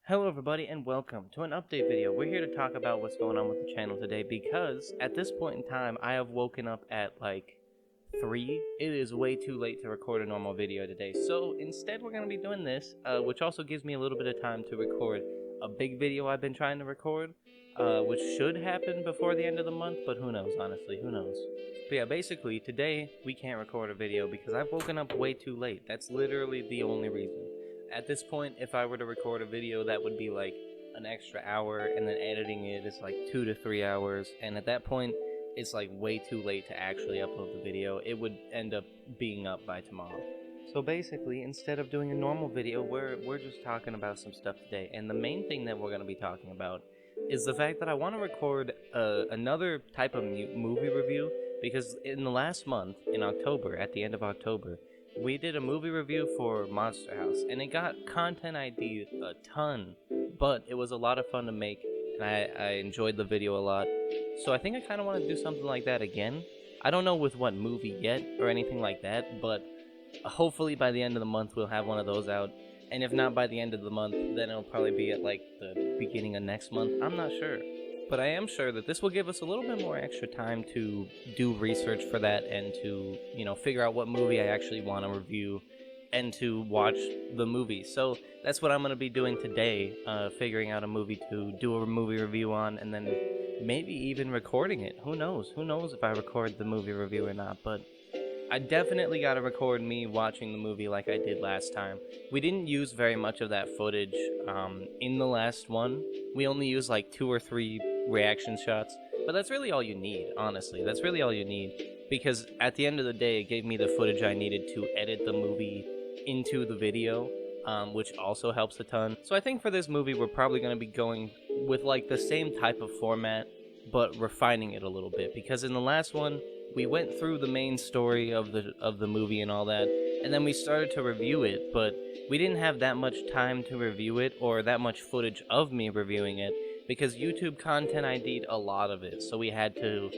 Hello everybody and welcome to an update video. We're here to talk about what's going on with the channel today because at this point in time I have woken up at like 3. It is way too late to record a normal video today. So instead we're going to be doing this, which also gives me a little bit of time to record a big video I've been trying to record, which should happen before the end of the month, but who knows, honestly, who knows. But yeah, basically today we can't record a video because I've woken up way too late. That's literally the only reason. At this point, if I were to record a video, that would be like an extra hour, and then editing it is like 2 to 3 hours, and at that point, it's like way too late to actually upload the video. It would end up being up by tomorrow. So basically, instead of doing a normal video, we're just talking about some stuff today, and the main thing that we're going to be talking about is the fact that I want to record another type of movie review, because in the last month, in October, at the end of October, we did a movie review for Monster House, and it got content ID'd a ton, but it was a lot of fun to make, and I enjoyed the video a lot. So I think I kind of want to do something like that again. I don't know with what movie yet, or anything like that, but hopefully by the end of the month we'll have one of those out. And if not by the end of the month, then it'll probably be at like the beginning of next month. I'm not sure. But I am sure that this will give us a little bit more extra time to do research for that and to, figure out what movie I actually want to review and to watch the movie. So that's what I'm going to be doing today, figuring out a movie to do a movie review on, and then maybe even recording it. Who knows? Who knows if I record the movie review or not, but I definitely got to record me watching the movie like I did last time. We didn't use very much of that footage in the last one. We only used like 2 or 3 reaction shots, but that's really all you need, honestly. That's really all you need, because at the end of the day, it gave me the footage I needed to edit the movie into the video, which also helps a ton. So I think for this movie, we're probably going to be going with like the same type of format, but refining it a little bit, because in the last one, we went through the main story of the movie and all that, and then we started to review it, but we didn't have that much time to review it, or that much footage of me reviewing it, because YouTube content ID'd a lot of it, so we had to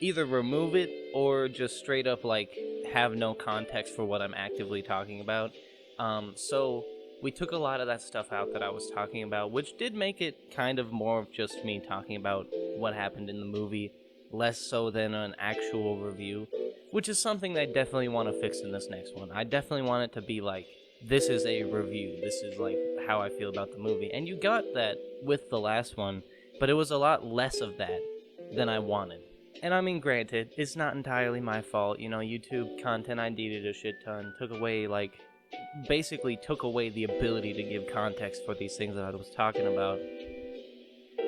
either remove it or just straight up like have no context for what I'm actively talking about. So we took a lot of that stuff out that I was talking about, which did make it kind of more of just me talking about what happened in the movie, less so than an actual review, which is something that I definitely want to fix in this next one. I definitely want it to be like, this is a review, this is like how I feel about the movie, and you got that with the last one, but it was a lot less of that than I wanted. And I mean, granted, it's not entirely my fault, YouTube content ID'd it a shit ton, basically took away the ability to give context for these things that I was talking about,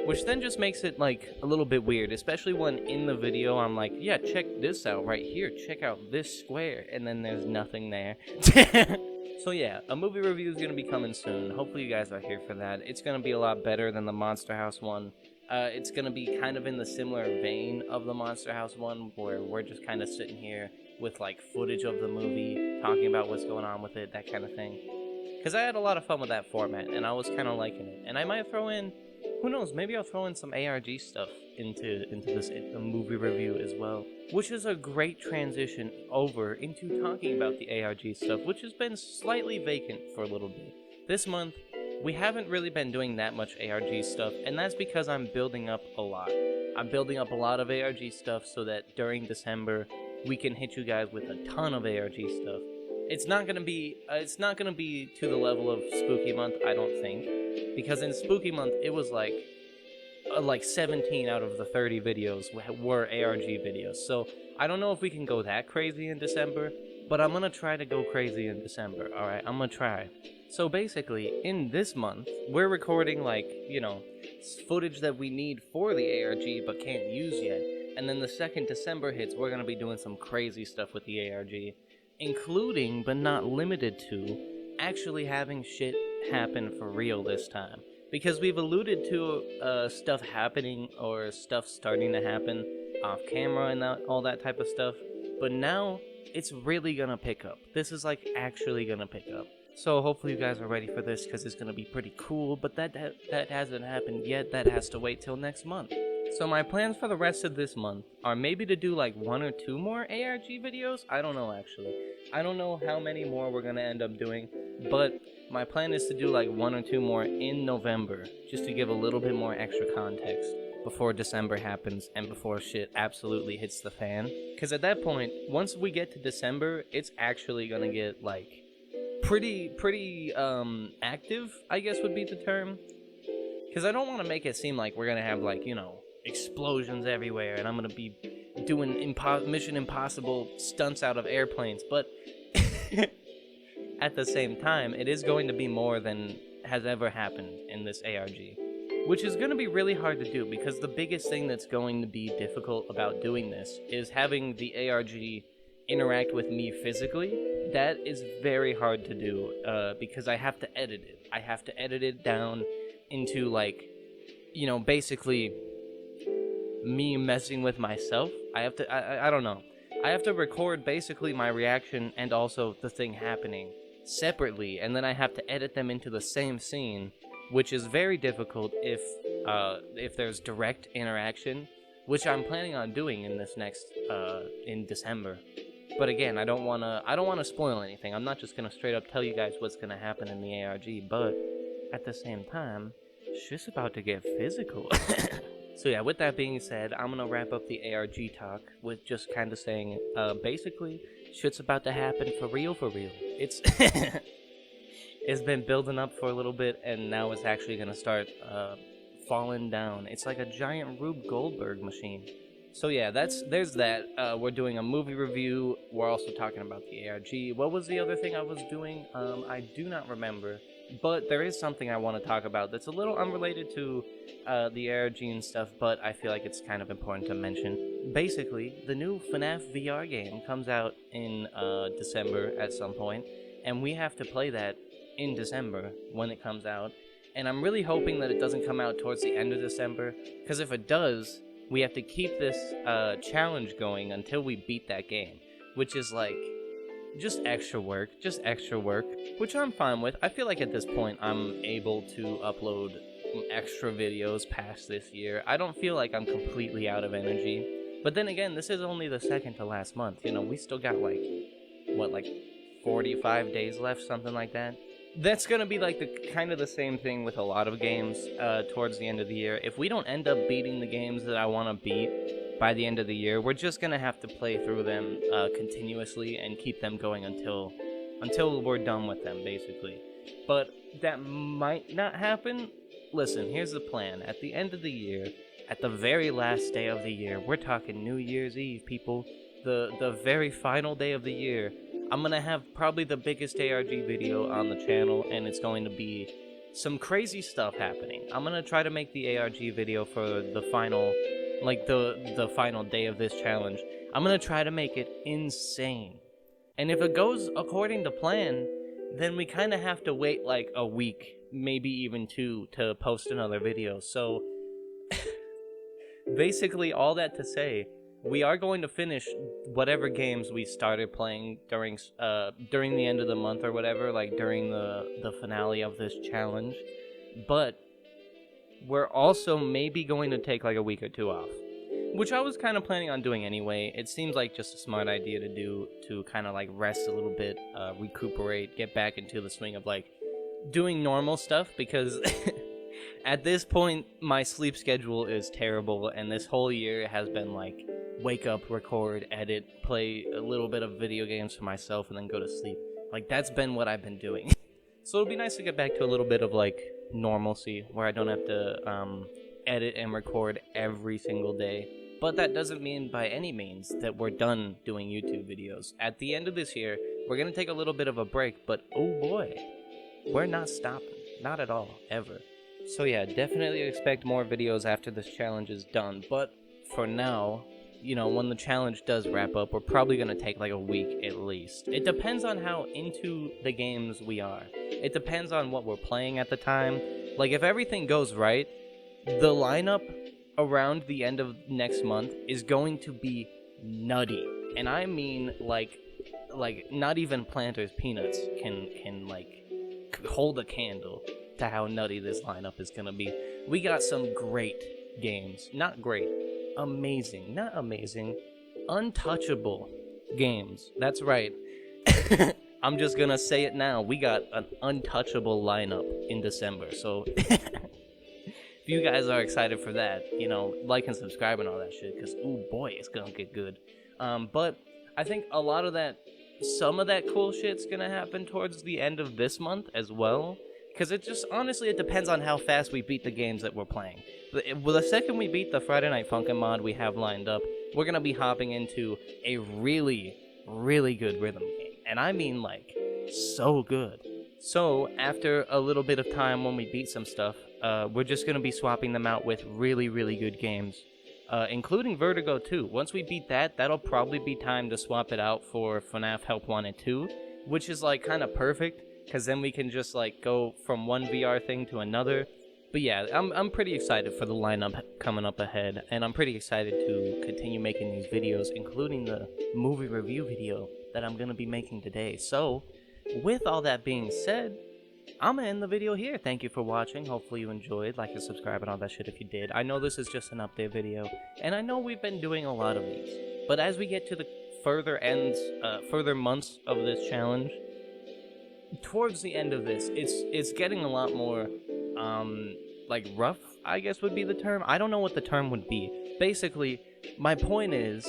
which then just makes it like a little bit weird, especially when in the video I'm like, yeah, check this out right here, check out this square, and then there's nothing there. So yeah, a movie review is going to be coming soon. Hopefully you guys are here for that. It's going to be a lot better than the Monster House one. It's going to be kind of in the similar vein of the Monster House one, where we're just kind of sitting here with like footage of the movie, talking about what's going on with it, that kind of thing. Because I had a lot of fun with that format, and I was kind of liking it. And I might throw in, who knows, maybe I'll throw in some ARG stuff into this movie review as well. Which is a great transition over into talking about the ARG stuff, which has been slightly vacant for a little bit. This month, we haven't really been doing that much ARG stuff, and that's because I'm building up a lot. I'm building up a lot of ARG stuff so that during December, we can hit you guys with a ton of ARG stuff. It's not gonna be to the level of Spooky Month, I don't think, because in Spooky Month it was like 17 out of the 30 videos were ARG videos. So I don't know if we can go that crazy in December, but I'm gonna try to go crazy in December. All right, I'm gonna try. So basically, in this month, we're recording footage that we need for the ARG but can't use yet. And then the second December hits, we're gonna be doing some crazy stuff with the ARG, including but not limited to actually having shit happen for real this time. Because we've alluded to stuff happening or stuff starting to happen off camera and all that type of stuff, but now it's really gonna pick up. This is like actually gonna pick up. So hopefully you guys are ready for this, because it's gonna be pretty cool, but that hasn't happened yet. That has to wait till next month. So my plans for the rest of this month are maybe to do like 1 or 2 more ARG videos. I don't know, actually. I don't know how many more we're gonna end up doing, but My plan is to do like 1 or 2 more in November, just to give a little bit more extra context before December happens and before shit absolutely hits the fan. Because at that point, once we get to December, it's actually gonna get like pretty active, I guess would be the term. Because I don't want to make it seem like we're gonna have like, you know, explosions everywhere and I'm gonna be doing Mission Impossible stunts out of airplanes, but at the same time, it is going to be more than has ever happened in this ARG, which is going to be really hard to do because the biggest thing that's going to be difficult about doing this is having the ARG interact with me physically. That is very hard to do because I have to edit it. I have to edit it down into, like, you know, basically me messing with myself. I don't know. I have to record basically my reaction and also the thing happening separately, and then I have to edit them into the same scene, which is very difficult if there's direct interaction, which I'm planning on doing in this next in December. But again, I don't wanna spoil anything. I'm not just gonna straight up tell you guys what's gonna happen in the ARG, but at the same time, shit's about to get physical. So yeah, with that being said, I'm gonna wrap up the ARG talk with just kind of saying, basically, shit's about to happen for real, for real. It's it's been building up for a little bit, and now it's actually gonna start falling down. It's like a giant Rube Goldberg machine. So yeah, there's that. We're doing a movie review. We're also talking about the ARG. What was the other thing I was doing? I do not remember. But there is something I want to talk about that's a little unrelated to the ARG and stuff, but I feel like it's kind of important to mention. Basically, the new FNAF VR game comes out in December at some point, and we have to play that in December when it comes out. And I'm really hoping that it doesn't come out towards the end of December, because if it does, we have to keep this challenge going until we beat that game, which is like just extra work, which I'm fine with. I feel like at this point I'm able to upload extra videos past this year. I don't feel like I'm completely out of energy. But then again, this is only the second to last month. You know, we still got like 45 days left, something like that. That's gonna be like the kind of the same thing with a lot of games towards the end of the year. If we don't end up beating the games that I want to beat by the end of the year, we're just gonna have to play through them continuously and keep them going until we're done with them, basically. But that might not happen. Listen, here's the plan. At the end of the year, at the very last day of the year, we're talking New Year's Eve, people, the very final day of the year, I'm gonna have probably the biggest ARG video on the channel, and it's going to be some crazy stuff happening. I'm gonna try to make the ARG video for the final, like the final day of this challenge. I'm gonna try to make it insane. And if it goes according to plan, then we kind of have to wait like a week, maybe even 2, to post another video. So basically all that to say, we are going to finish whatever games we started playing during the end of the month or whatever, like during the finale of this challenge. But we're also maybe going to take like a week or 2 off, which I was kind of planning on doing anyway. It seems like just a smart idea to do, to kind of like rest a little bit, recuperate, get back into the swing of like doing normal stuff, because at this point my sleep schedule is terrible, and this whole year has been like wake up, record, edit, play a little bit of video games for myself, and then go to sleep. Like, that's been what I've been doing. So it'll be nice to get back to a little bit of like normalcy, where I don't have to edit and record every single day. But that doesn't mean by any means that we're done doing YouTube videos. At the end of this year, we're gonna take a little bit of a break, but oh boy, we're not stopping. Not at all, ever. So yeah, definitely expect more videos after this challenge is done. But for now, you know, when the challenge does wrap up, we're probably going to take like a week at least. It depends on how into the games we are. It depends on what we're playing at the time. Like, if everything goes right, the lineup around the end of next month is going to be nutty. And I mean, like not even Planters Peanuts can like hold a candle to how nutty this lineup is going to be. We got some great games. Not great. Amazing, not amazing, untouchable games. That's right. I'm just gonna say it now. We got an untouchable lineup in December. So if you guys are excited for that, you know, like and subscribe and all that shit, because, ooh, boy, it's gonna get good. But I think a lot of that, some of that cool shit's gonna happen towards the end of this month as well. Because it just, honestly, it depends on how fast we beat the games that we're playing. The second we beat the Friday Night Funkin' mod we have lined up, we're gonna be hopping into a really, really good rhythm game. And I mean, like, so good. So, after a little bit of time when we beat some stuff, we're just gonna be swapping them out with really, really good games. Including Vertigo 2. Once we beat that, that'll probably be time to swap it out for FNAF Help 1 and 2, which is, like, kind of perfect, because then we can just, like, go from one VR thing to another. But yeah, I'm pretty excited for the lineup coming up ahead, and I'm pretty excited to continue making these videos, including the movie review video that I'm going to be making today. So, with all that being said, I'm gonna end the video here. Thank you for watching. Hopefully you enjoyed. Like and subscribe and all that shit if you did. I know this is just an update video, and I know we've been doing a lot of these. But as we get to the further months of this challenge, towards the end of this, it's getting a lot more, like, rough, I guess would be the term. I don't know what the term would be. Basically, my point is,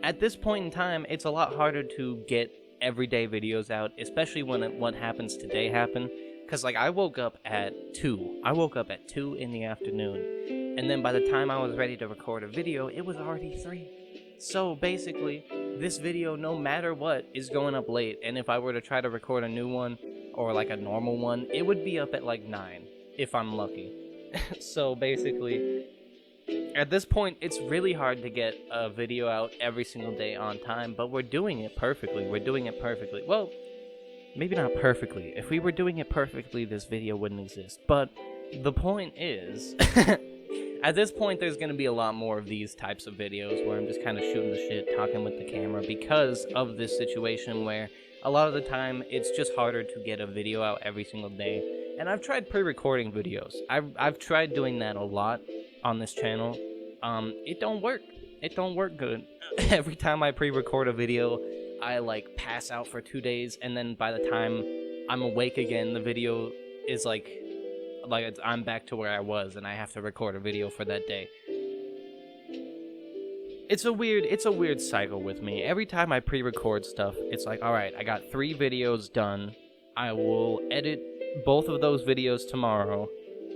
at this point in time, it's a lot harder to get everyday videos out, especially when what happens today happened. Because, like, I woke up at 2. I woke up at 2 in the afternoon. And then by the time I was ready to record a video, it was already 3. So, basically, this video, no matter what, is going up late. And if I were to try to record a new one, or, like, a normal one, it would be up at, like, 9, if I'm lucky. So, basically, at this point, it's really hard to get a video out every single day on time. But we're doing it perfectly. We're doing it perfectly. Well, maybe not perfectly. If we were doing it perfectly, this video wouldn't exist. But the point is, at this point, there's going to be a lot more of these types of videos where I'm just kind of shooting the shit, talking with the camera, because of this situation where a lot of the time it's just harder to get a video out every single day. And I've tried pre-recording videos. I've tried doing that a lot on this channel. It don't work. It don't work good. Every time I pre-record a video, I, like, pass out for 2 days, and then by the time I'm awake again, the video is like I'm back to where I was, and I have to record a video for that day. It's a weird cycle with me. Every time I pre-record stuff, it's like, alright, I got 3 videos done. I will edit both of those videos tomorrow,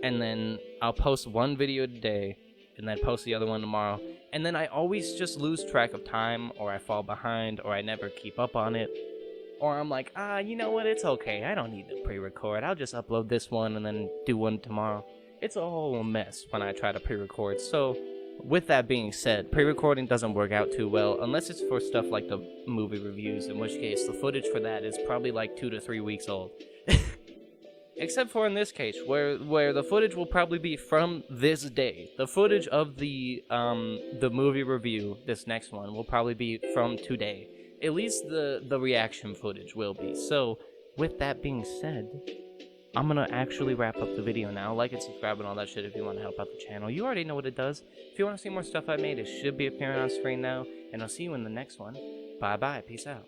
and then I'll post one video today, and then post the other one tomorrow. And then I always just lose track of time, or I fall behind, or I never keep up on it. Or I'm like, you know what, it's okay, I don't need to pre-record, I'll just upload this one and then do one tomorrow. It's a whole mess when I try to pre-record. So, with that being said, pre-recording doesn't work out too well, unless it's for stuff like the movie reviews, in which case the footage for that is probably like 2 to 3 weeks old. Except for in this case, where the footage will probably be from this day. The footage of the movie review, this next one, will probably be from today. At least the reaction footage will be. So, with that being said, I'm gonna actually wrap up the video now. Like and subscribe and all that shit if you want to help out the channel. You already know what it does. If you want to see more stuff I made, it should be appearing on screen now. And I'll see you in the next one. Bye-bye. Peace out.